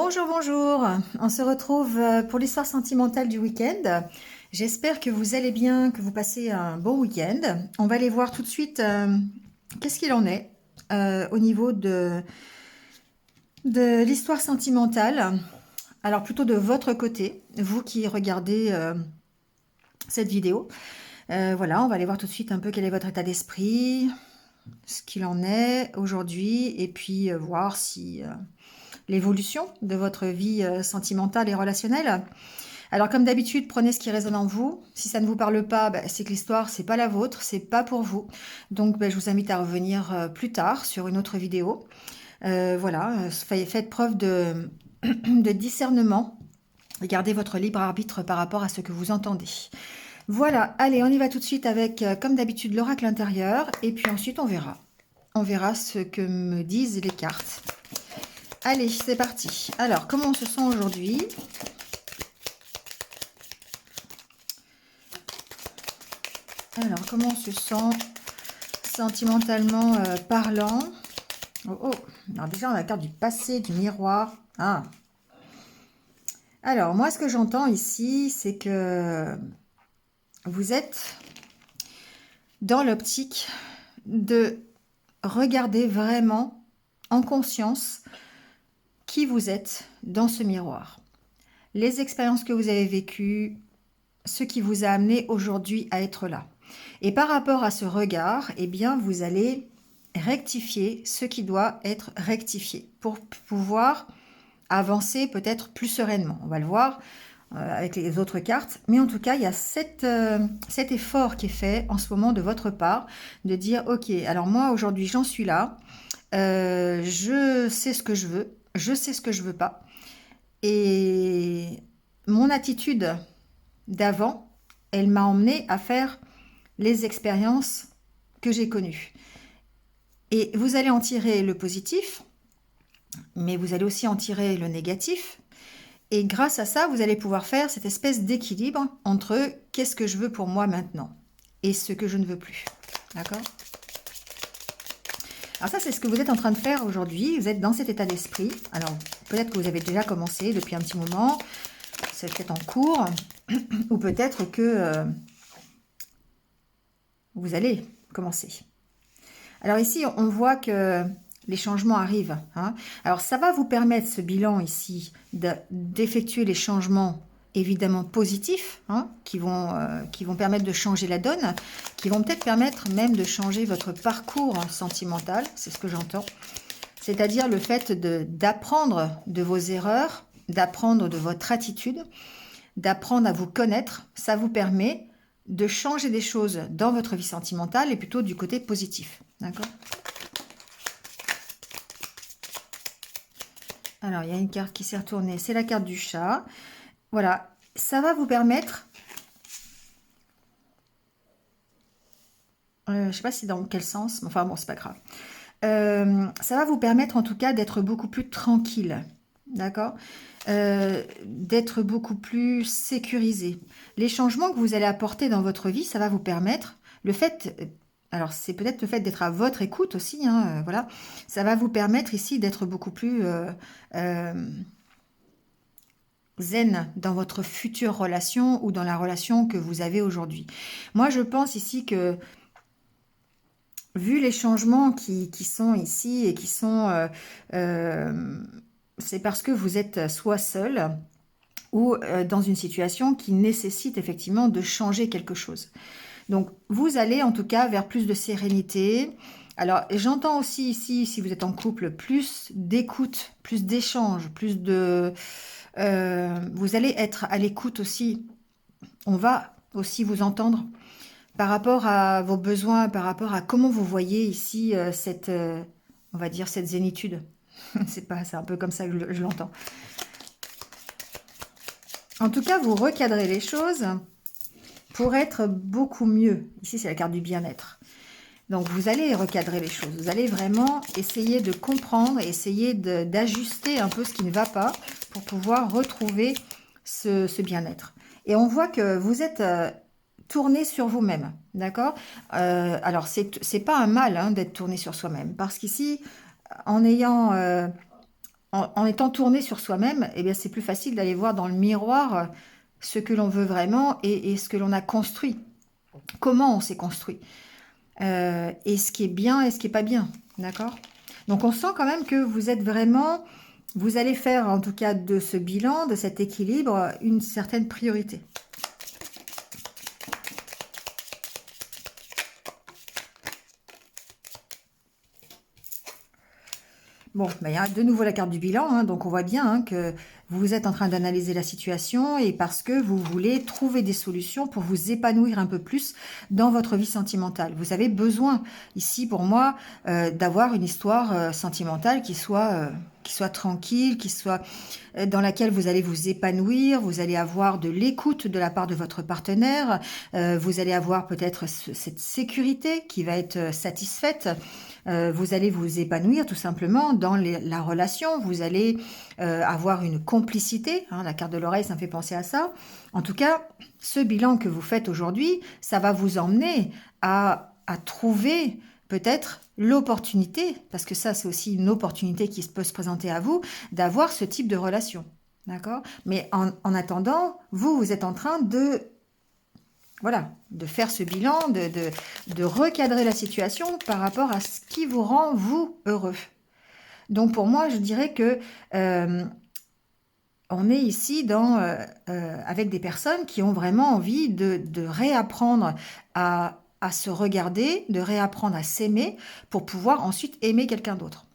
Bonjour, bonjour. On se retrouve pour l'histoire sentimentale du week-end. J'espère que vous allez bien, que vous passez un bon week-end. On va aller voir tout de suite qu'est-ce qu'il en est au niveau de l'histoire sentimentale. Alors plutôt de votre côté, vous qui regardez cette vidéo. Voilà, on va aller voir tout de suite un peu quel est votre état d'esprit, ce qu'il en est aujourd'hui, et puis voir si l'évolution de votre vie sentimentale et relationnelle. Alors comme d'habitude, prenez ce qui résonne en vous. Si ça ne vous parle pas, c'est que l'histoire, c'est pas la vôtre, c'est pas pour vous. Donc je vous invite à revenir plus tard sur une autre vidéo. Voilà, faites preuve de, de discernement. Gardez votre libre arbitre par rapport à ce que vous entendez. Voilà, allez, on y va tout de suite avec, comme d'habitude, l'oracle intérieur. Et puis ensuite, on verra. On verra ce que me disent les cartes. Allez, c'est parti. Alors, comment on se sent aujourd'hui? Alors, comment on se sent sentimentalement parlant? Oh, oh. Alors déjà, on a la carte du passé, du miroir. Ah. Alors, moi, ce que j'entends ici, c'est que vous êtes dans l'optique de regarder vraiment en conscience qui vous êtes dans ce miroir. Les expériences que vous avez vécues, ce qui vous a amené aujourd'hui à être là. Et par rapport à ce regard, eh bien, vous allez rectifier ce qui doit être rectifié pour pouvoir avancer peut-être plus sereinement. On va le voir avec les autres cartes. Mais en tout cas, il y a cet effort qui est fait en ce moment de votre part de dire, ok, alors moi aujourd'hui j'en suis là, je sais ce que je veux, je sais ce que je veux pas. Et mon attitude d'avant, elle m'a emmené à faire les expériences que j'ai connues. Et vous allez en tirer le positif, mais vous allez aussi en tirer le négatif. Et grâce à ça, vous allez pouvoir faire cette espèce d'équilibre entre qu'est-ce que je veux pour moi maintenant et ce que je ne veux plus. D'accord? Alors ça, c'est ce que vous êtes en train de faire aujourd'hui. Vous êtes dans cet état d'esprit. Alors, peut-être que vous avez déjà commencé depuis un petit moment. C'est peut-être en cours. Ou peut-être que vous allez commencer. Alors ici, on voit que les changements arrivent. Hein. Alors ça va vous permettre, ce bilan ici, d'effectuer les changements évidemment positifs, hein, qui vont permettre de changer la donne, qui vont peut-être permettre même de changer votre parcours sentimental, c'est ce que j'entends. C'est-à-dire le fait d'apprendre de vos erreurs, d'apprendre de votre attitude, d'apprendre à vous connaître. Ça vous permet de changer des choses dans votre vie sentimentale et plutôt du côté positif. D'accord? Alors, il y a une carte qui s'est retournée. C'est la carte du chat. Voilà. Ça va vous permettre... je ne sais pas si dans quel sens. Mais enfin, bon, c'est pas grave. Ça va vous permettre en tout cas d'être beaucoup plus tranquille. D'accord? D'être beaucoup plus sécurisé. Les changements que vous allez apporter dans votre vie, ça va vous permettre, le fait, alors c'est peut-être le fait d'être à votre écoute aussi, hein, voilà, ça va vous permettre ici d'être beaucoup plus zen dans votre future relation ou dans la relation que vous avez aujourd'hui. Moi, je pense ici que vu les changements qui sont ici et qui sont... c'est parce que vous êtes soit seul ou dans une situation qui nécessite effectivement de changer quelque chose. Donc, vous allez en tout cas vers plus de sérénité. Alors, j'entends aussi ici, si vous êtes en couple, plus d'écoute, plus d'échange, plus de... vous allez être à l'écoute aussi. On va aussi vous entendre par rapport à vos besoins, par rapport à comment vous voyez ici cette, on va dire, cette zénitude. C'est un peu comme ça que je l'entends. En tout cas, vous recadrez les choses pour être beaucoup mieux. Ici, c'est la carte du bien-être. Donc, vous allez recadrer les choses. Vous allez vraiment essayer de comprendre, essayer d'ajuster un peu ce qui ne va pas pour pouvoir retrouver ce bien-être. Et on voit que vous êtes tourné sur vous-même, d'accord? Alors, c'est pas un mal hein, d'être tourné sur soi-même, parce qu'ici, en ayant... en étant tourné sur soi-même, eh bien, c'est plus facile d'aller voir dans le miroir ce que l'on veut vraiment et ce que l'on a construit. Comment on s'est construit. Et ce qui est bien et ce qui n'est pas bien. D'accord? Donc, on sent quand même que vous êtes vraiment... Vous allez faire, en tout cas, de ce bilan, de cet équilibre, une certaine priorité. Bon, ben, il y a de nouveau la carte du bilan, hein, donc on voit bien hein, que vous êtes en train d'analyser la situation et parce que vous voulez trouver des solutions pour vous épanouir un peu plus dans votre vie sentimentale. Vous avez besoin, ici pour moi, d'avoir une histoire sentimentale qui soit tranquille, dans laquelle vous allez vous épanouir, vous allez avoir de l'écoute de la part de votre partenaire, vous allez avoir peut-être cette sécurité qui va être satisfaite. Vous allez vous épanouir tout simplement dans la relation, vous allez avoir une complicité, hein, la carte de l'oreille ça me fait penser à ça. En tout cas, ce bilan que vous faites aujourd'hui, ça va vous emmener à trouver peut-être l'opportunité, parce que ça c'est aussi une opportunité qui peut se présenter à vous, d'avoir ce type de relation. D'accord? Mais en attendant, vous êtes en train de... Voilà, de faire ce bilan, de recadrer la situation par rapport à ce qui vous rend, vous, heureux. Donc, pour moi, je dirais que on est ici avec des personnes qui ont vraiment envie de réapprendre à se regarder, de réapprendre à s'aimer pour pouvoir ensuite aimer quelqu'un d'autre.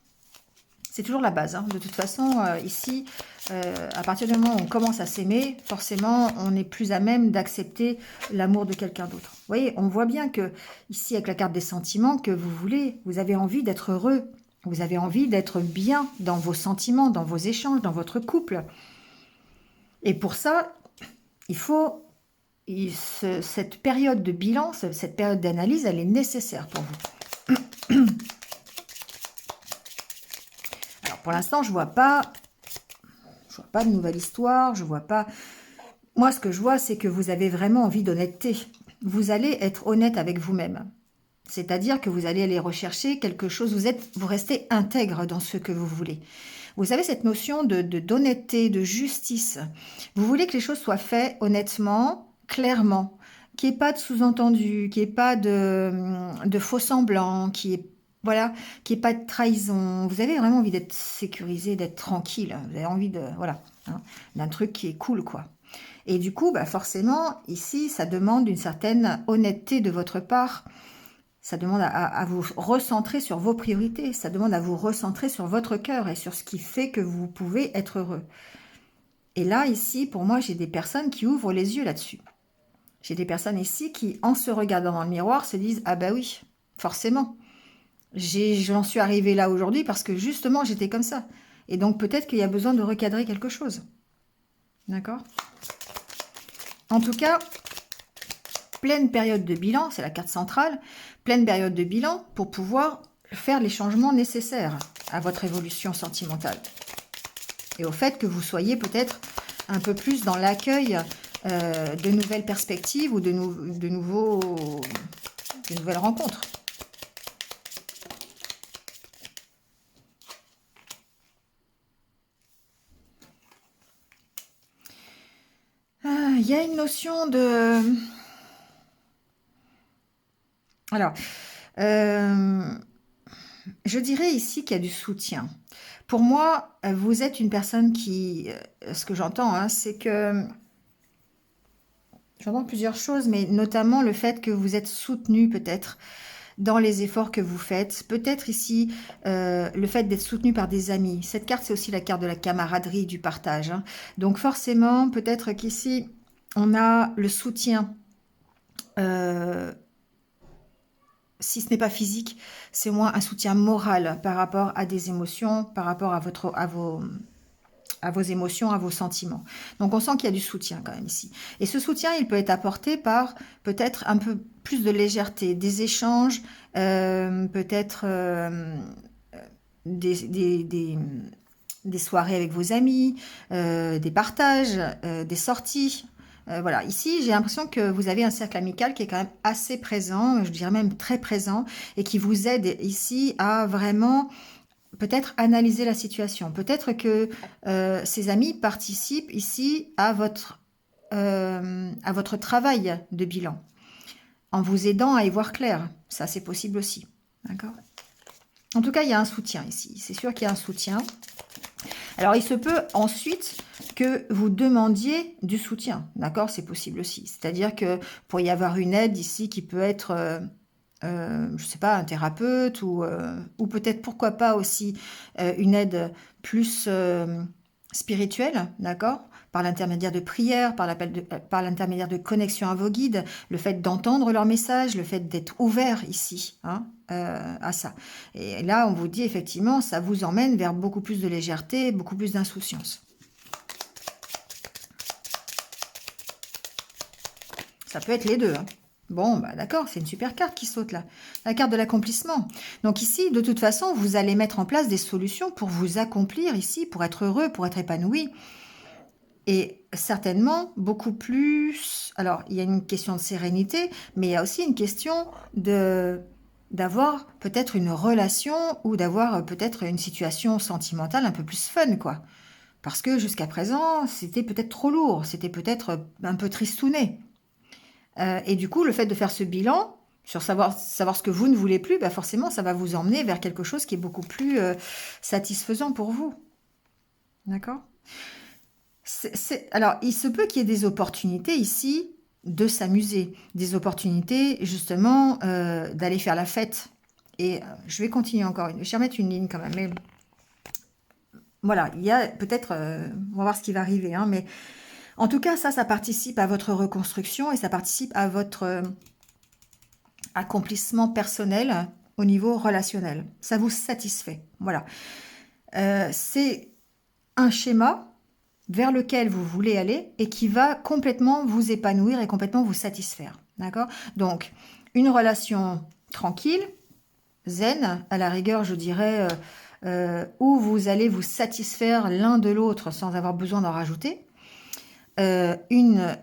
C'est toujours la base. Hein. De toute façon, ici, à partir du moment où on commence à s'aimer, forcément, on est plus à même d'accepter l'amour de quelqu'un d'autre. Vous voyez, on voit bien que, ici, avec la carte des sentiments, que vous avez envie d'être heureux. Vous avez envie d'être bien dans vos sentiments, dans vos échanges, dans votre couple. Et pour ça, il faut... cette période de bilan, cette période d'analyse, elle est nécessaire pour vous. Pour l'instant, je vois pas de nouvelle histoire, je vois pas... Moi, ce que je vois, c'est que vous avez vraiment envie d'honnêteté. Vous allez être honnête avec vous-même. C'est-à-dire que vous allez aller rechercher quelque chose, vous restez intègre dans ce que vous voulez. Vous avez cette notion d'honnêteté, de justice. Vous voulez que les choses soient faites honnêtement, clairement, qu'il n'y ait pas de sous-entendu, qu'il n'y ait pas de faux-semblants, voilà, qu'il n'y ait pas de trahison. Vous avez vraiment envie d'être sécurisé, d'être tranquille. Vous avez envie d'un truc qui est cool, quoi. Et du coup, forcément, ici, ça demande une certaine honnêteté de votre part. Ça demande à vous recentrer sur vos priorités. Ça demande à vous recentrer sur votre cœur et sur ce qui fait que vous pouvez être heureux. Et là, ici, pour moi, j'ai des personnes qui ouvrent les yeux là-dessus. J'ai des personnes ici qui, en se regardant dans le miroir, se disent « Ah bah oui, forcément ». J'en suis arrivée là aujourd'hui parce que justement j'étais comme ça. Et donc peut-être qu'il y a besoin de recadrer quelque chose. D'accord? En tout cas, pleine période de bilan, c'est la carte centrale, pleine période de bilan pour pouvoir faire les changements nécessaires à votre évolution sentimentale. Et au fait que vous soyez peut-être un peu plus dans l'accueil de nouvelles perspectives ou de nouvelles rencontres. Il y a une notion de... Alors, je dirais ici qu'il y a du soutien. Pour moi, vous êtes une personne qui... ce que j'entends, hein, c'est que... J'entends plusieurs choses, mais notamment le fait que vous êtes soutenu peut-être dans les efforts que vous faites. Peut-être ici, le fait d'être soutenu par des amis. Cette carte, c'est aussi la carte de la camaraderie, du partage. Hein. Donc forcément, peut-être qu'ici... On a le soutien, si ce n'est pas physique, c'est moins un soutien moral par rapport à des émotions, par rapport à vos émotions, à vos sentiments. Donc on sent qu'il y a du soutien quand même ici. Et ce soutien, il peut être apporté par peut-être un peu plus de légèreté, des échanges, peut-être des soirées avec vos amis, des partages, des sorties. Voilà, ici j'ai l'impression que vous avez un cercle amical qui est quand même assez présent, je dirais même très présent, et qui vous aide ici à vraiment peut-être analyser la situation. Peut-être que ces amis participent ici à votre travail de bilan, en vous aidant à y voir clair. Ça, c'est possible aussi. D'accord? En tout cas, il y a un soutien ici. C'est sûr qu'il y a un soutien. Alors, il se peut ensuite que vous demandiez du soutien. D'accord? C'est possible aussi. C'est-à-dire que pour y avoir une aide ici qui peut être, je ne sais pas, un thérapeute ou peut-être, pourquoi pas aussi, une aide plus spirituelle, d'accord? Par l'intermédiaire de prières, par l'intermédiaire de connexion à vos guides, le fait d'entendre leur message, le fait d'être ouvert ici, hein, à ça. Et là, on vous dit effectivement, ça vous emmène vers beaucoup plus de légèreté, beaucoup plus d'insouciance. Ça peut être les deux, hein. Bon, bah d'accord, c'est une super carte qui saute là. La carte de l'accomplissement. Donc ici, de toute façon, vous allez mettre en place des solutions pour vous accomplir ici, pour être heureux, pour être épanoui. Et certainement beaucoup plus... Alors, il y a une question de sérénité, mais il y a aussi une question d'avoir peut-être une relation ou d'avoir peut-être une situation sentimentale un peu plus fun, quoi. Parce que jusqu'à présent, c'était peut-être trop lourd, c'était peut-être un peu tristouné. Et du coup, le fait de faire ce bilan, sur savoir ce que vous ne voulez plus, bah forcément, ça va vous emmener vers quelque chose qui est beaucoup plus satisfaisant pour vous. D'accord? Alors, il se peut qu'il y ait des opportunités ici de s'amuser, des opportunités justement d'aller faire la fête. Et je vais continuer encore, je vais remettre une ligne quand même. Mais voilà, il y a peut-être, on va voir ce qui va arriver, hein, mais en tout cas, ça participe à votre reconstruction et ça participe à votre accomplissement personnel au niveau relationnel. Ça vous satisfait. Voilà. C'est un schéma vers lequel vous voulez aller et qui va complètement vous épanouir et complètement vous satisfaire. D'accord? Donc, une relation tranquille, zen, à la rigueur, je dirais, où vous allez vous satisfaire l'un de l'autre sans avoir besoin d'en rajouter. Une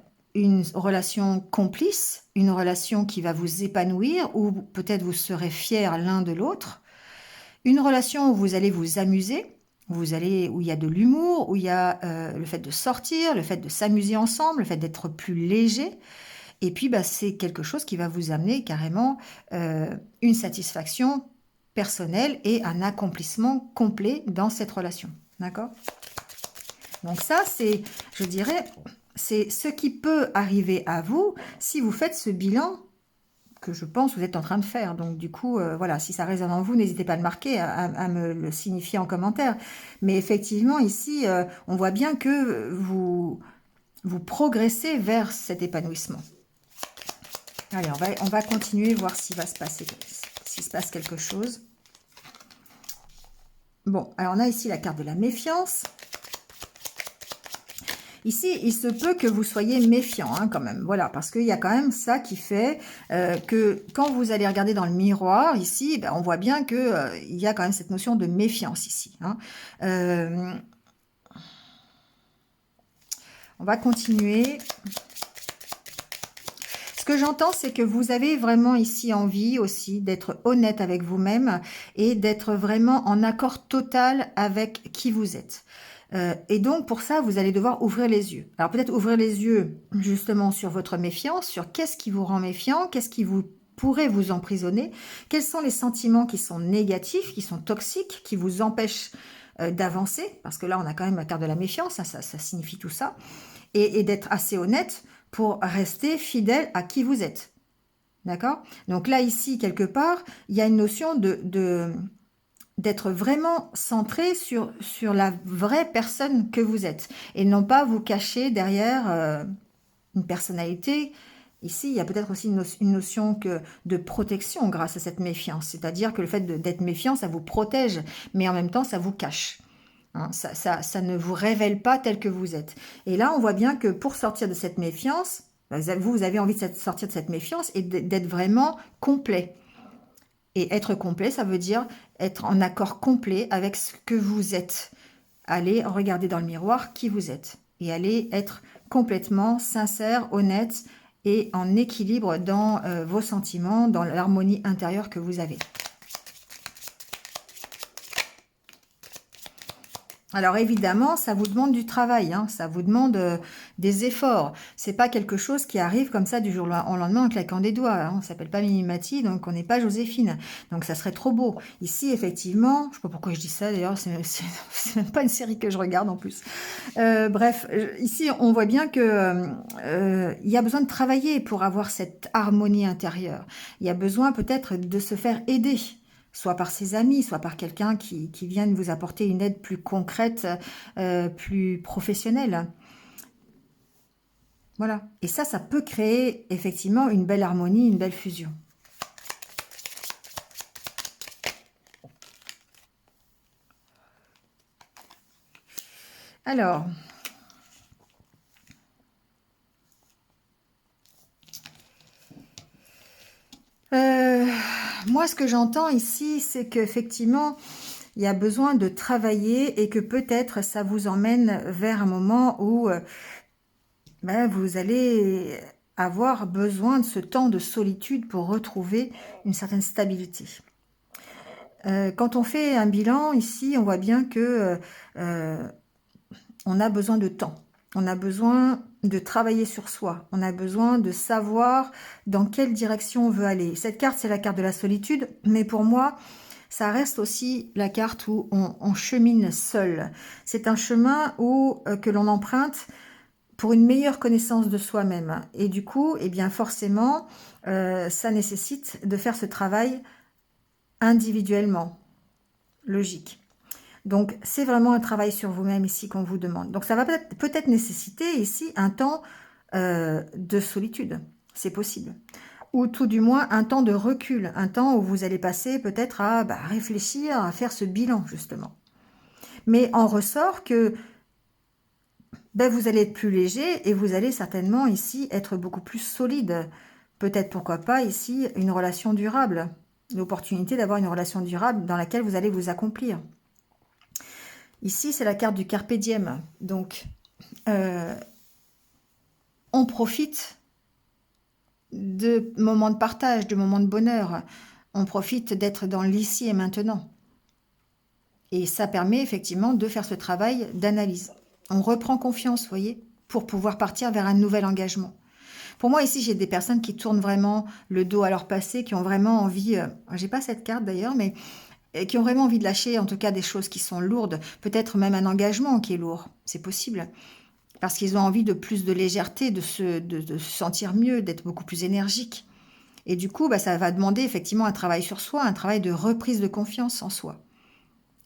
relation complice, une relation qui va vous épanouir, où peut-être vous serez fiers l'un de l'autre. Une relation où vous allez vous amuser, où il y a de l'humour, où il y a le fait de sortir, le fait de s'amuser ensemble, le fait d'être plus léger. Et puis, bah, c'est quelque chose qui va vous amener carrément une satisfaction personnelle et un accomplissement complet dans cette relation. D'accord? Donc ça, c'est, je dirais, c'est ce qui peut arriver à vous si vous faites ce bilan que je pense que vous êtes en train de faire. Donc du coup, voilà, si ça résonne en vous, n'hésitez pas à le marquer, à me le signifier en commentaire. Mais effectivement, ici, on voit bien que vous progressez vers cet épanouissement. Allez, on va continuer, voir s'il se passe quelque chose. Bon, alors on a ici la carte de la méfiance. Ici, il se peut que vous soyez méfiant, hein, quand même. Voilà, parce qu'il y a quand même ça qui fait que quand vous allez regarder dans le miroir, ici, ben, on voit bien qu'il il y a quand même cette notion de méfiance ici. Hein. On va continuer. Ce que j'entends, c'est que vous avez vraiment ici envie aussi d'être honnête avec vous-même et d'être vraiment en accord total avec qui vous êtes. Et donc, pour ça, vous allez devoir ouvrir les yeux. Alors, peut-être ouvrir les yeux, justement, sur votre méfiance, sur qu'est-ce qui vous rend méfiant, qu'est-ce qui pourrait vous emprisonner, quels sont les sentiments qui sont négatifs, qui sont toxiques, qui vous empêchent d'avancer, parce que là, on a quand même la carte de la méfiance, hein, ça signifie tout ça, et d'être assez honnête pour rester fidèle à qui vous êtes. D'accord? Donc là, ici, quelque part, il y a une notion d'être vraiment centré sur la vraie personne que vous êtes et non pas vous cacher derrière une personnalité. Ici, il y a peut-être aussi une notion de protection grâce à cette méfiance, c'est-à-dire que le fait d'être méfiant, ça vous protège, mais en même temps, ça vous cache. Hein, ça ne vous révèle pas tel que vous êtes. Et là, on voit bien que pour sortir de cette méfiance, vous avez envie de sortir de cette méfiance et d'être vraiment complet. Et être complet, ça veut dire être en accord complet avec ce que vous êtes. Allez regarder dans le miroir qui vous êtes. Et allez être complètement sincère, honnête et en équilibre dans vos sentiments, dans l'harmonie intérieure que vous avez. Alors évidemment, ça vous demande du travail, hein, ça vous demande des efforts. C'est pas quelque chose qui arrive comme ça du jour au lendemain en claquant des doigts, hein. On s'appelle pas Mimimati, donc on n'est pas Joséphine. Donc ça serait trop beau. Ici, effectivement, je sais pas pourquoi je dis ça d'ailleurs, c'est même pas une série que je regarde en plus. Bref, ici on voit bien que il y a besoin de travailler pour avoir cette harmonie intérieure. Il y a besoin peut-être de se faire aider, soit par ses amis, soit par quelqu'un qui vienne vous apporter une aide plus concrète, plus professionnelle. Voilà. Et ça peut créer effectivement une belle harmonie, une belle fusion. Alors, moi, ce que j'entends ici, c'est qu'effectivement, il y a besoin de travailler et que peut-être ça vous emmène vers un moment où ben, vous allez avoir besoin de ce temps de solitude pour retrouver une certaine stabilité. Quand on fait un bilan ici, on voit bien que on a besoin de temps. On a besoin de travailler sur soi. On a besoin de savoir dans quelle direction on veut aller. Cette carte, c'est la carte de la solitude, mais pour moi, ça reste aussi la carte où on chemine seul. C'est un chemin où que l'on emprunte pour une meilleure connaissance de soi-même. Et du coup, eh bien forcément, ça nécessite de faire ce travail individuellement. Logique. Donc, c'est vraiment un travail sur vous-même ici qu'on vous demande. Donc, ça va peut-être nécessiter ici un temps de solitude. C'est possible. Ou tout du moins un temps de recul. Un temps où vous allez passer peut-être à réfléchir, à faire ce bilan, justement. Mais en ressort que vous allez être plus léger et vous allez certainement ici être beaucoup plus solide. Peut-être, pourquoi pas, ici, une relation durable. L'opportunité d'avoir une relation durable dans laquelle vous allez vous accomplir. Ici, c'est la carte du Carpe Diem. Donc, on profite de moments de partage, de moments de bonheur. On profite d'être dans l'ici et maintenant. Et ça permet effectivement de faire ce travail d'analyse. On reprend confiance, vous voyez, pour pouvoir partir vers un nouvel engagement. Pour moi, ici, j'ai des personnes qui tournent vraiment le dos à leur passé, qui ont vraiment envie, j'ai pas cette carte d'ailleurs, mais qui ont vraiment envie de lâcher, en tout cas, des choses qui sont lourdes, peut-être même un engagement qui est lourd, c'est possible, parce qu'ils ont envie de plus de légèreté, de se sentir mieux, d'être beaucoup plus énergique. Et du coup, ça va demander effectivement un travail sur soi, un travail de reprise de confiance en soi.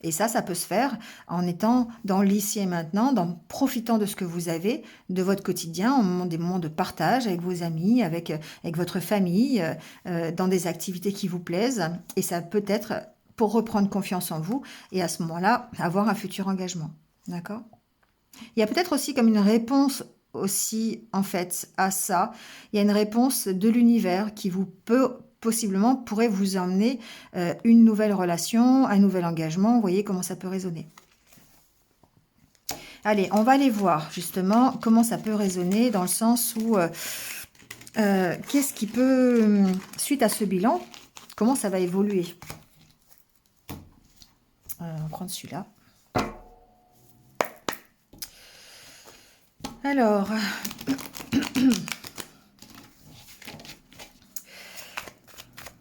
Et ça peut se faire en étant dans l'ici et maintenant, en profitant de ce que vous avez, de votre quotidien, des moments de partage avec vos amis, avec votre famille, dans des activités qui vous plaisent. Et ça peut être pour reprendre confiance en vous et à ce moment-là, avoir un futur engagement. D'accord ? Il y a peut-être aussi comme une réponse aussi, en fait, à ça. Il y a une réponse de l'univers qui vous pourrait vous emmener une nouvelle relation, un nouvel engagement. Vous voyez comment ça peut résonner. Allez, on va aller voir justement comment ça peut résonner dans le sens où qu'est-ce qui peut, suite à ce bilan, comment ça va évoluer. On va prendre celui-là. Alors,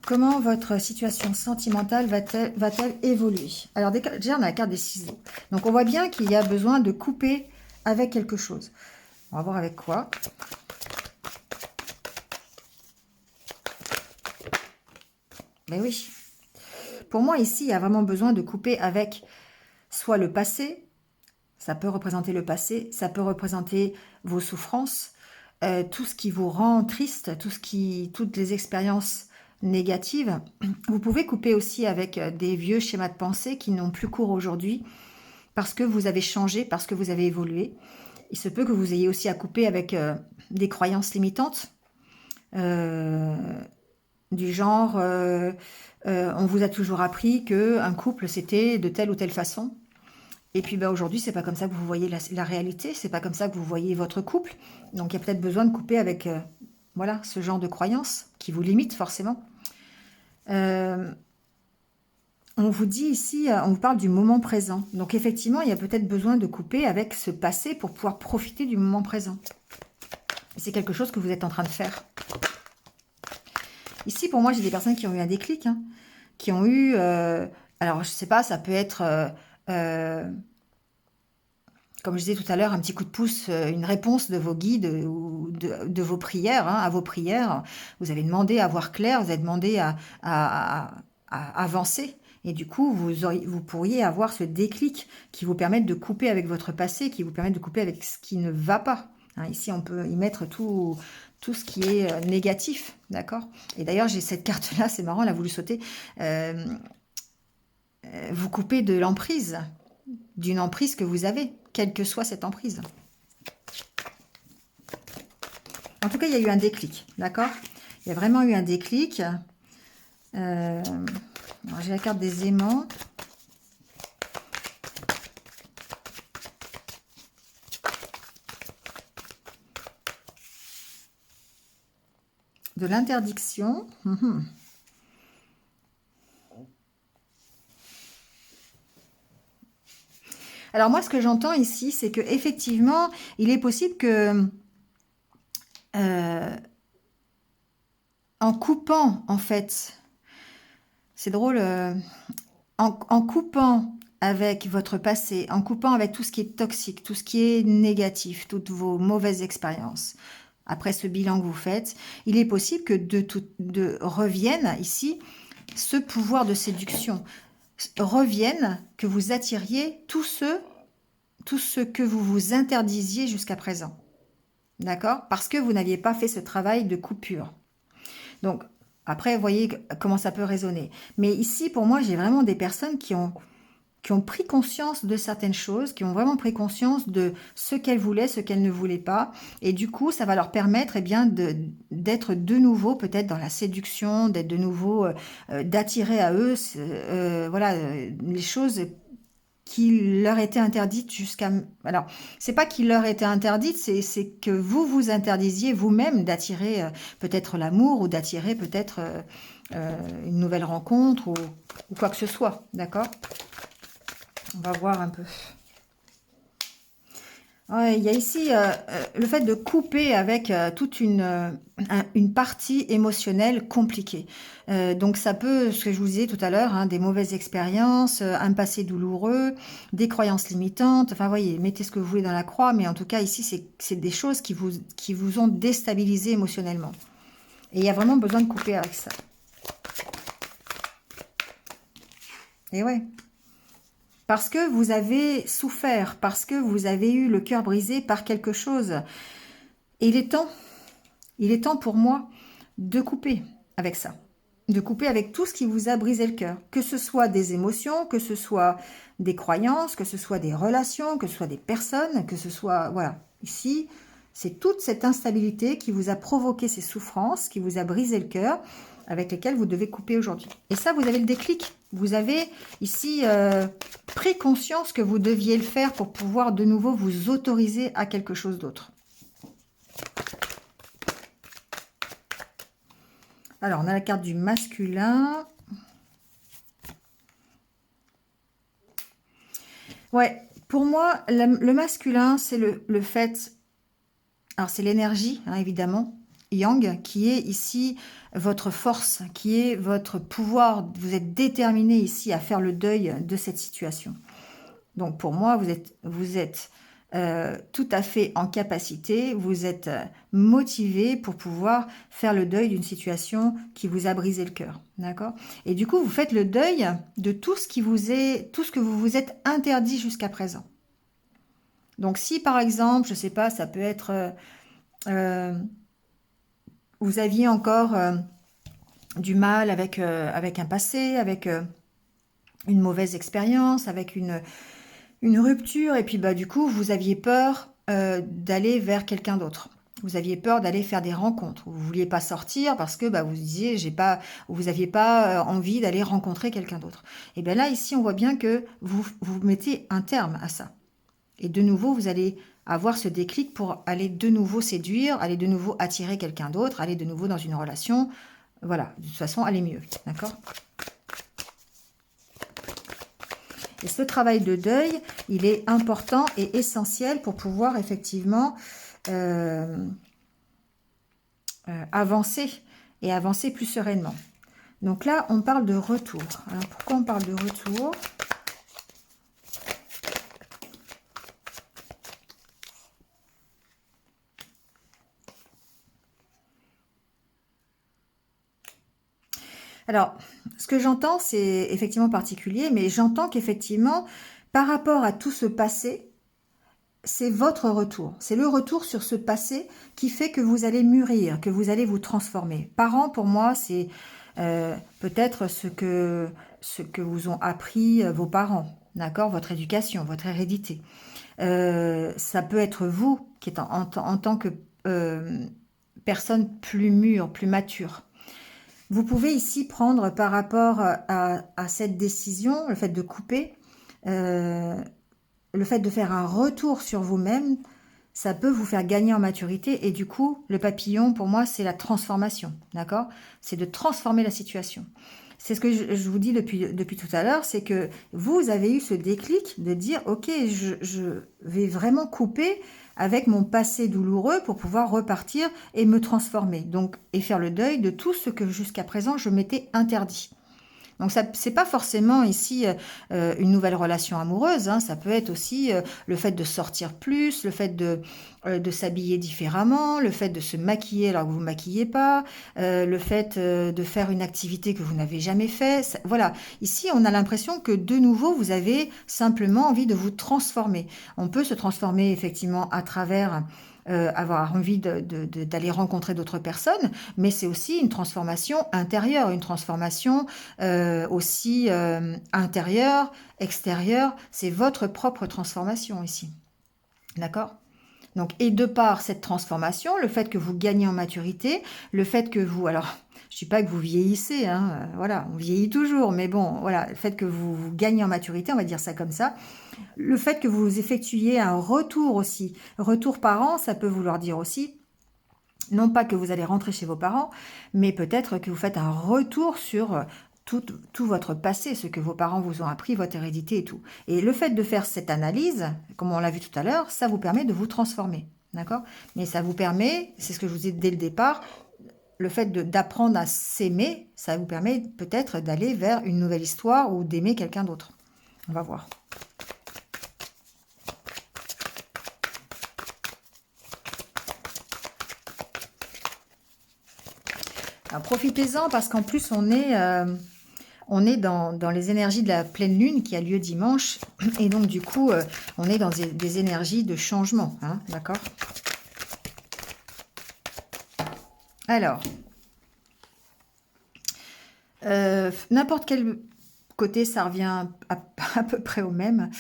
comment votre situation sentimentale va-t-elle évoluer? Alors déjà, on a la carte des ciseaux. Donc, on voit bien qu'il y a besoin de couper avec quelque chose. On va voir avec quoi. Mais oui. Pour moi, ici, il y a vraiment besoin de couper avec soit le passé. Ça peut représenter le passé. Ça peut représenter vos souffrances. Tout ce qui vous rend triste. Toutes les expériences négatives. Vous pouvez couper aussi avec des vieux schémas de pensée qui n'ont plus cours aujourd'hui parce que vous avez changé, parce que vous avez évolué. Il se peut que vous ayez aussi à couper avec des croyances limitantes du genre on vous a toujours appris qu'un couple c'était de telle ou telle façon. Et puis aujourd'hui, c'est pas comme ça que vous voyez la réalité, c'est pas comme ça que vous voyez votre couple. Donc il y a peut-être besoin de couper avec voilà, ce genre de croyances qui vous limitent forcément. on vous dit ici, on vous parle du moment présent. Donc effectivement, il y a peut-être besoin de couper avec ce passé pour pouvoir profiter du moment présent. C'est quelque chose que vous êtes en train de faire. Ici, pour moi, j'ai des personnes qui ont eu un déclic, hein, qui ont eu... alors, je sais pas, ça peut être... comme je disais tout à l'heure, un petit coup de pouce, une réponse de vos guides ou de vos prières, hein, à vos prières. Vous avez demandé à voir clair, vous avez demandé à avancer. Et du coup, vous pourriez avoir ce déclic qui vous permette de couper avec votre passé, qui vous permette de couper avec ce qui ne va pas. Hein, ici, on peut y mettre tout ce qui est négatif, d'accord? Et d'ailleurs, j'ai cette carte-là, c'est marrant, elle a voulu sauter. Vous coupez de l'emprise, d'une emprise que vous avez, quelle que soit cette emprise. En tout cas, il y a eu un déclic, d'accord? Il y a vraiment eu un déclic. J'ai la carte des aimants. De l'interdiction. Alors moi, ce que j'entends ici, c'est que effectivement, il est possible que en coupant, en fait, c'est drôle, en coupant avec votre passé, en coupant avec tout ce qui est toxique, tout ce qui est négatif, toutes vos mauvaises expériences, après ce bilan que vous faites, il est possible que de revienne ici ce pouvoir de séduction, revienne que vous attiriez tout ce que vous vous interdisiez jusqu'à présent. D'accord? Parce que vous n'aviez pas fait ce travail de coupure. Donc, après, vous voyez comment ça peut résonner. Mais ici, pour moi, j'ai vraiment des personnes qui ont pris conscience de certaines choses, qui ont vraiment pris conscience de ce qu'elles voulaient, ce qu'elles ne voulaient pas. Et du coup, ça va leur permettre bien, d'être de nouveau peut-être dans la séduction, d'être de nouveau, d'attirer à eux voilà, les choses qui leur étaient interdites jusqu'à... Alors, c'est pas qu'il leur était interdite, c'est que vous vous interdisiez vous-même d'attirer peut-être l'amour ou d'attirer peut-être une nouvelle rencontre ou quoi que ce soit, d'accord? On va voir un peu. Ouais, il y a ici le fait de couper avec toute une partie émotionnelle compliquée. Donc ça peut, ce que je vous disais tout à l'heure, hein, des mauvaises expériences, un passé douloureux, des croyances limitantes. Enfin, voyez, mettez ce que vous voulez dans la croix, mais en tout cas ici, c'est des choses qui vous ont déstabilisé émotionnellement. Et il y a vraiment besoin de couper avec ça. Et ouais. Parce que vous avez souffert, parce que vous avez eu le cœur brisé par quelque chose. Et il est temps pour moi de couper avec ça. De couper avec tout ce qui vous a brisé le cœur. Que ce soit des émotions, que ce soit des croyances, que ce soit des relations, que ce soit des personnes, que ce soit... Voilà, ici, c'est toute cette instabilité qui vous a provoqué ces souffrances, qui vous a brisé le cœur, avec lesquelles vous devez couper aujourd'hui. Et ça, vous avez le déclic. Vous avez ici pris conscience que vous deviez le faire pour pouvoir de nouveau vous autoriser à quelque chose d'autre. Alors, on a la carte du masculin. Ouais, pour moi, le masculin, c'est le fait... Alors, c'est l'énergie, hein, évidemment, Yang, qui est ici votre force, qui est votre pouvoir. Vous êtes déterminé ici à faire le deuil de cette situation. Donc, pour moi, vous êtes tout à fait en capacité, vous êtes motivé pour pouvoir faire le deuil d'une situation qui vous a brisé le cœur, d'accord? Et du coup, vous faites le deuil de tout ce que vous vous êtes interdit jusqu'à présent. Donc, si par exemple, je sais pas, ça peut être, vous aviez encore du mal avec un passé, avec une mauvaise expérience, avec une rupture, et puis bah du coup vous aviez peur d'aller vers quelqu'un d'autre. Vous aviez peur d'aller faire des rencontres. Vous vouliez pas sortir parce que bah, vous disiez vous aviez pas envie d'aller rencontrer quelqu'un d'autre. Et bien là ici on voit bien que vous mettez un terme à ça. Et de nouveau vous allez avoir ce déclic pour aller de nouveau séduire, aller de nouveau attirer quelqu'un d'autre, aller de nouveau dans une relation. Voilà, de toute façon aller mieux, d'accord? Et ce travail de deuil, il est important et essentiel pour pouvoir effectivement avancer et avancer plus sereinement. Donc là, on parle de retour. Alors pourquoi on parle de retour? Alors, ce que j'entends, c'est effectivement particulier, mais j'entends qu'effectivement, par rapport à tout ce passé, c'est votre retour. C'est le retour sur ce passé qui fait que vous allez mûrir, que vous allez vous transformer. Parents, pour moi, c'est peut-être ce que vous ont appris vos parents, d'accord? Votre éducation, votre hérédité. Ça peut être vous qui êtes en tant que personne plus mûre, plus mature. Vous pouvez ici prendre par rapport à cette décision, le fait de couper, le fait de faire un retour sur vous-même, ça peut vous faire gagner en maturité. Et du coup, le papillon, pour moi, c'est la transformation, d'accord? C'est de transformer la situation. C'est ce que je vous dis depuis tout à l'heure, c'est que vous avez eu ce déclic de dire, ok, je vais vraiment couper avec mon passé douloureux pour pouvoir repartir et me transformer. Donc, et faire le deuil de tout ce que jusqu'à présent je m'étais interdit. Donc, c'est pas forcément ici une nouvelle relation amoureuse, hein. Ça peut être aussi le fait de sortir plus, le fait de s'habiller différemment, le fait de se maquiller alors que vous ne vous maquillez pas, le fait de faire une activité que vous n'avez jamais fait. Voilà, ici, on a l'impression que de nouveau, vous avez simplement envie de vous transformer. On peut se transformer effectivement à travers avoir envie d'aller rencontrer d'autres personnes, mais c'est aussi une transformation intérieure, une transformation aussi intérieure, extérieure. C'est votre propre transformation ici. D'accord? Donc, et de par cette transformation, le fait que vous gagnez en maturité, le fait que vous... Alors, je ne dis pas que vous vieillissez, hein, voilà, on vieillit toujours, mais bon, voilà, le fait que vous gagnez en maturité, on va dire ça comme ça, le fait que vous effectuiez un retour aussi, retour par an, ça peut vouloir dire aussi, non pas que vous allez rentrer chez vos parents, mais peut-être que vous faites un retour sur tout votre passé, ce que vos parents vous ont appris, votre hérédité et tout. Et le fait de faire cette analyse, comme on l'a vu tout à l'heure, ça vous permet de vous transformer, d'accord? Mais ça vous permet, c'est ce que je vous ai dit dès le départ, le fait d'apprendre à s'aimer, ça vous permet peut-être d'aller vers une nouvelle histoire ou d'aimer quelqu'un d'autre. On va voir. Alors, profitez-en parce qu'en plus, on est dans les énergies de la pleine lune qui a lieu dimanche. Et donc, du coup, on est dans des énergies de changement. Hein, d'accord? Alors, n'importe quel côté, ça revient à peu près au même.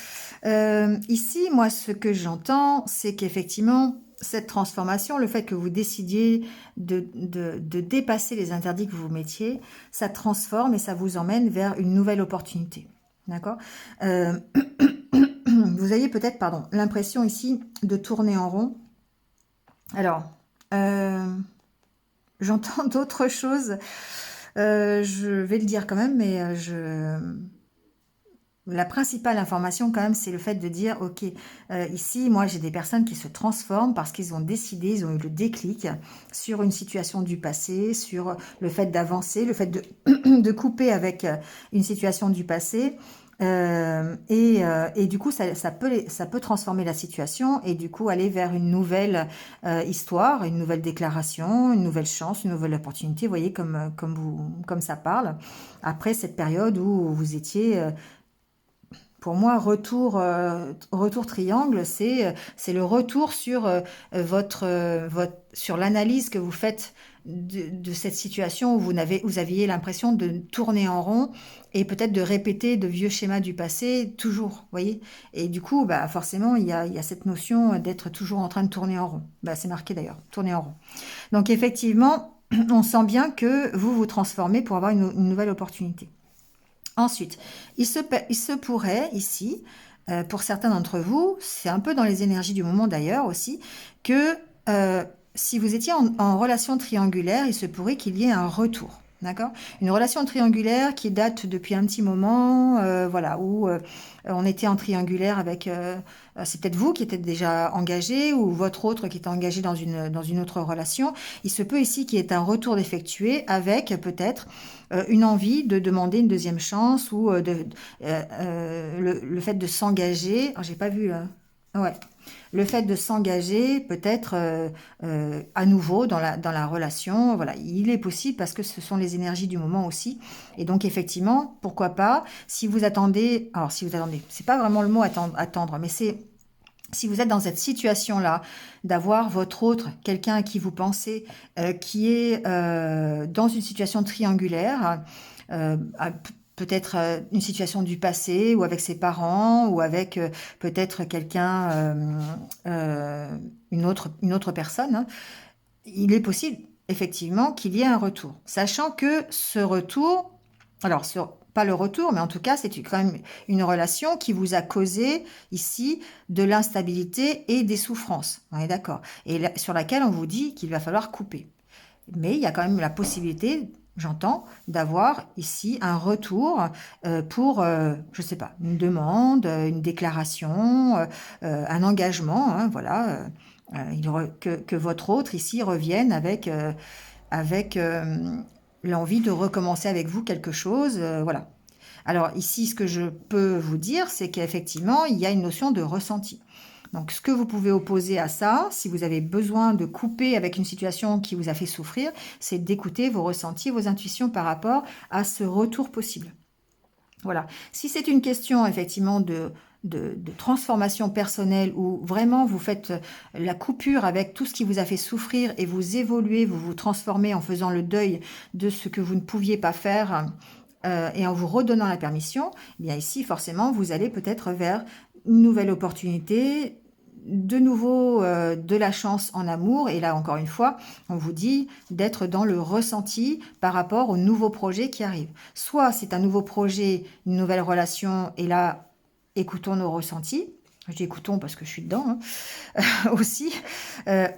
Ici, moi, ce que j'entends, c'est qu'effectivement, cette transformation, le fait que vous décidiez de dépasser les interdits que vous vous mettiez, ça transforme et ça vous emmène vers une nouvelle opportunité. D'accord? Vous avez peut-être, pardon, l'impression ici de tourner en rond. Alors, j'entends d'autres choses. Je vais le dire quand même, mais la principale information quand même, c'est le fait de dire, ok, ici, moi j'ai des personnes qui se transforment parce qu'ils ont décidé, ils ont eu le déclic sur une situation du passé, sur le fait d'avancer, le fait de couper avec une situation du passé. Et du coup, ça peut transformer la situation et du coup aller vers une nouvelle histoire, une nouvelle déclaration, une nouvelle chance, une nouvelle opportunité. Vous voyez comme ça parle. Après cette période où vous étiez... pour moi, retour triangle, c'est le retour sur sur l'analyse que vous faites de cette situation où vous aviez l'impression de tourner en rond et peut-être de répéter de vieux schémas du passé toujours, voyez. Et du coup, bah forcément, il y a cette notion d'être toujours en train de tourner en rond. Bah, c'est marqué d'ailleurs, tourner en rond. Donc effectivement, on sent bien que vous vous transformez pour avoir une nouvelle opportunité. Ensuite, il se pourrait ici, pour certains d'entre vous, c'est un peu dans les énergies du moment d'ailleurs aussi, que si vous étiez en relation triangulaire, il se pourrait qu'il y ait un retour. D'accord? Une relation triangulaire qui date depuis un petit moment, voilà, où on était en triangulaire avec... c'est peut-être vous qui êtes déjà engagé ou votre autre qui est engagé dans une autre relation. Il se peut ici qu'il y ait un retour d'effectuer avec peut-être une envie de demander une deuxième chance ou le fait de s'engager. Oh, j'ai pas vu... ouais. Le fait de s'engager peut-être à nouveau dans la relation, voilà, il est possible parce que ce sont les énergies du moment aussi. Et donc effectivement, pourquoi pas, si vous attendez, alors si vous attendez, c'est pas vraiment le mot attendre, mais c'est si vous êtes dans cette situation-là, d'avoir votre autre, quelqu'un à qui vous pensez, qui est dans une situation triangulaire, peut-être une situation du passé, ou avec ses parents, ou avec peut-être quelqu'un, une autre personne, hein, il est possible effectivement qu'il y ait un retour. Sachant que ce retour, alors pas le retour, mais en tout cas c'est quand même une relation qui vous a causé ici de l'instabilité et des souffrances. On est d'accord. Et sur laquelle on vous dit qu'il va falloir couper. Mais il y a quand même la possibilité, j'entends, d'avoir ici un retour pour, je ne sais pas, une demande, une déclaration, un engagement, hein, voilà, que votre autre ici revienne avec l'envie de recommencer avec vous quelque chose, voilà. Alors ici, ce que je peux vous dire, c'est qu'effectivement, il y a une notion de ressenti. Donc, ce que vous pouvez opposer à ça, si vous avez besoin de couper avec une situation qui vous a fait souffrir, c'est d'écouter vos ressentis, vos intuitions par rapport à ce retour possible. Voilà. Si c'est une question, effectivement, de transformation personnelle où vraiment vous faites la coupure avec tout ce qui vous a fait souffrir et vous évoluez, vous vous transformez en faisant le deuil de ce que vous ne pouviez pas faire et en vous redonnant la permission, eh bien ici, forcément, vous allez peut-être vers une nouvelle opportunité, de nouveau de la chance en amour. Et là, encore une fois, on vous dit d'être dans le ressenti par rapport au nouveau projet qui arrive. Soit c'est un nouveau projet, une nouvelle relation, et là, écoutons nos ressentis. Je dis écoutons parce que je suis dedans aussi.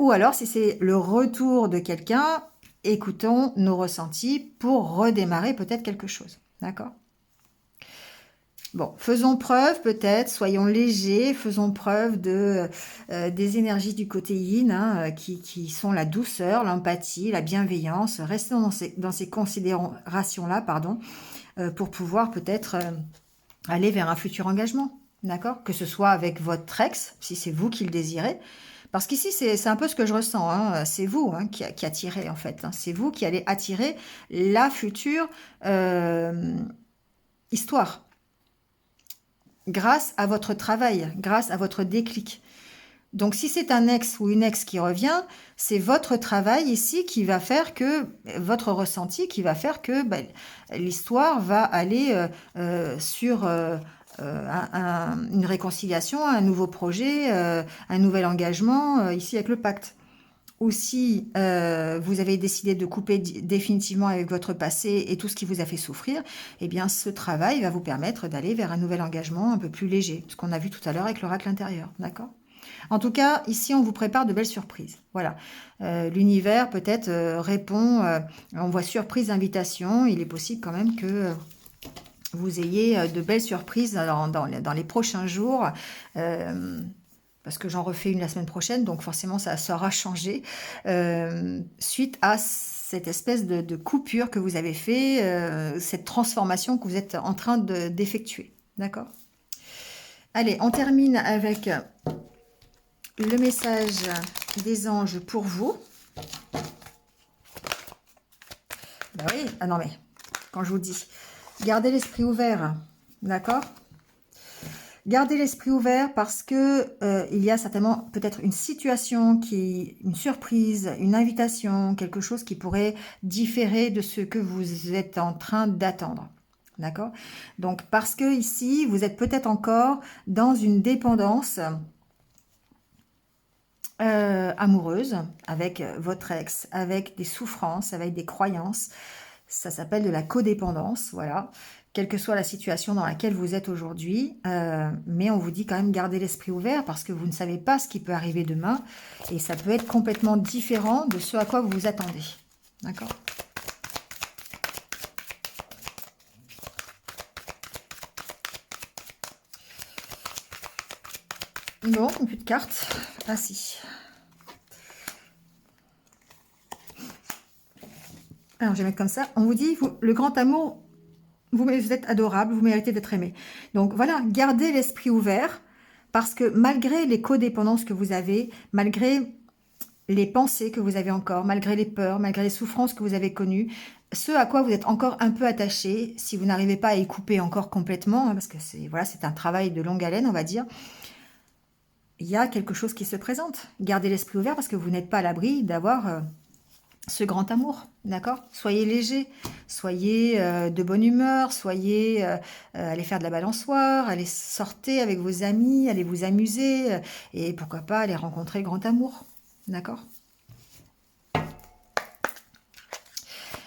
Ou alors, si c'est le retour de quelqu'un, écoutons nos ressentis pour redémarrer peut-être quelque chose. D'accord ? Bon, faisons preuve peut-être, soyons légers, faisons preuve des énergies du côté yin, hein, qui sont la douceur, l'empathie, la bienveillance. Restons dans ces considérations-là, pardon, pour pouvoir peut-être aller vers un futur engagement, d'accord? Que ce soit avec votre ex, si c'est vous qui le désirez. Parce qu'ici, c'est un peu ce que je ressens, hein. C'est vous qui attirez, en fait, hein. C'est vous qui allez attirer la future histoire. Grâce à votre travail, grâce à votre déclic. Donc, si c'est un ex ou une ex qui revient, c'est votre travail ici qui va faire que, votre ressenti qui va faire que l'histoire va aller sur une réconciliation, un nouveau projet, un nouvel engagement, ici avec le pacte. Ou si vous avez décidé de couper définitivement avec votre passé et tout ce qui vous a fait souffrir, eh bien ce travail va vous permettre d'aller vers un nouvel engagement un peu plus léger, ce qu'on a vu tout à l'heure avec l'oracle intérieur, d'accord? En tout cas, ici, on vous prépare de belles surprises. Voilà. L'univers, peut-être, répond, on voit surprise, invitation. Il est possible quand même que vous ayez de belles surprises dans les prochains jours. Parce que j'en refais une la semaine prochaine, donc forcément ça sera changé, suite à cette espèce de coupure que vous avez fait, cette transformation que vous êtes en train d'effectuer. D'accord? Allez, on termine avec le message des anges pour vous. Ben oui, ah non mais, quand je vous dis, gardez l'esprit ouvert, d'accord? Gardez l'esprit ouvert parce que il y a certainement peut-être une situation une surprise, une invitation, quelque chose qui pourrait différer de ce que vous êtes en train d'attendre. D'accord? Donc, parce que ici, vous êtes peut-être encore dans une dépendance amoureuse avec votre ex, avec des souffrances, avec des croyances. Ça s'appelle de la codépendance, voilà. Quelle que soit la situation dans laquelle vous êtes aujourd'hui, mais on vous dit quand même garder l'esprit ouvert parce que vous ne savez pas ce qui peut arriver demain et ça peut être complètement différent de ce à quoi vous vous attendez. D'accord? Bon, plus de cartes. Ah si. Alors, je vais mettre comme ça. On vous dit, le grand amour, vous êtes adorable, vous méritez d'être aimé. Donc voilà, gardez l'esprit ouvert, parce que malgré les codépendances que vous avez, malgré les pensées que vous avez encore, malgré les peurs, malgré les souffrances que vous avez connues, ce à quoi vous êtes encore un peu attaché, si vous n'arrivez pas à y couper encore complètement, hein, parce que c'est voilà, c'est un travail de longue haleine, on va dire, il y a quelque chose qui se présente. Gardez l'esprit ouvert parce que vous n'êtes pas à l'abri d'avoir ce grand amour, d'accord? Soyez léger, soyez de bonne humeur, soyez, allez faire de la balançoire, allez sortir avec vos amis, allez vous amuser, et pourquoi pas aller rencontrer le grand amour, d'accord?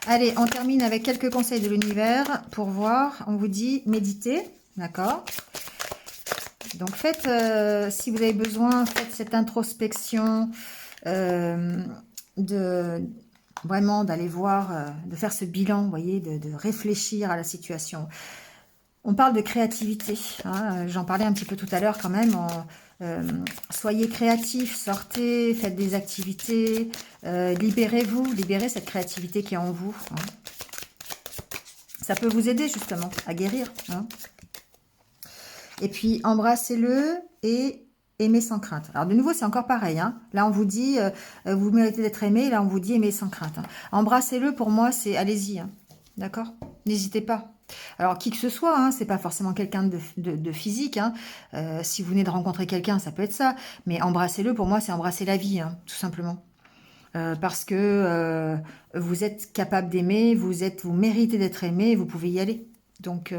Allez, on termine avec quelques conseils de l'univers pour voir. On vous dit méditez, d'accord? Donc faites, si vous avez besoin, faites cette introspection de vraiment d'aller voir, de faire ce bilan, vous voyez, de réfléchir à la situation. On parle de créativité, hein, j'en parlais un petit peu tout à l'heure quand même. Soyez créatifs, sortez, faites des activités, libérez-vous, libérez cette créativité qui est en vous. Hein. Ça peut vous aider justement à guérir. Hein. Et puis embrassez-le et aimez sans crainte. Alors de nouveau, c'est encore pareil. Hein. Là, on vous dit, vous méritez d'être aimé. Là, on vous dit aimez sans crainte. Hein. Embrassez-le, pour moi, c'est allez-y. Hein. D'accord? N'hésitez pas. Alors, qui que ce soit, hein, c'est pas forcément quelqu'un de physique. Hein. Si vous venez de rencontrer quelqu'un, ça peut être ça. Mais embrassez-le, pour moi, c'est embrasser la vie, hein, tout simplement. Parce que vous êtes capable d'aimer, vous méritez d'être aimé, vous pouvez y aller. Donc,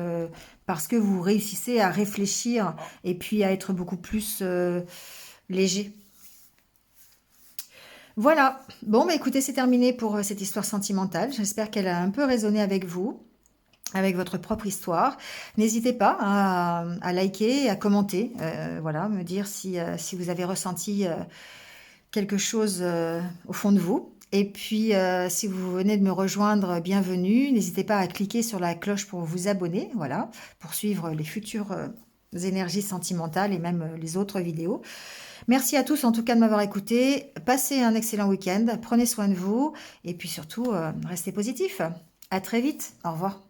parce que vous réussissez à réfléchir et puis à être beaucoup plus léger. Voilà. Bon, bah écoutez, c'est terminé pour cette histoire sentimentale. J'espère qu'elle a un peu résonné avec vous, avec votre propre histoire. N'hésitez pas à liker, à commenter, voilà, me dire si vous avez ressenti quelque chose au fond de vous. Et puis, si vous venez de me rejoindre, bienvenue. N'hésitez pas à cliquer sur la cloche pour vous abonner, voilà, pour suivre les futures énergies sentimentales et même les autres vidéos. Merci à tous en tout cas de m'avoir écouté. Passez un excellent week-end, prenez soin de vous et puis surtout, restez positifs. À très vite, au revoir.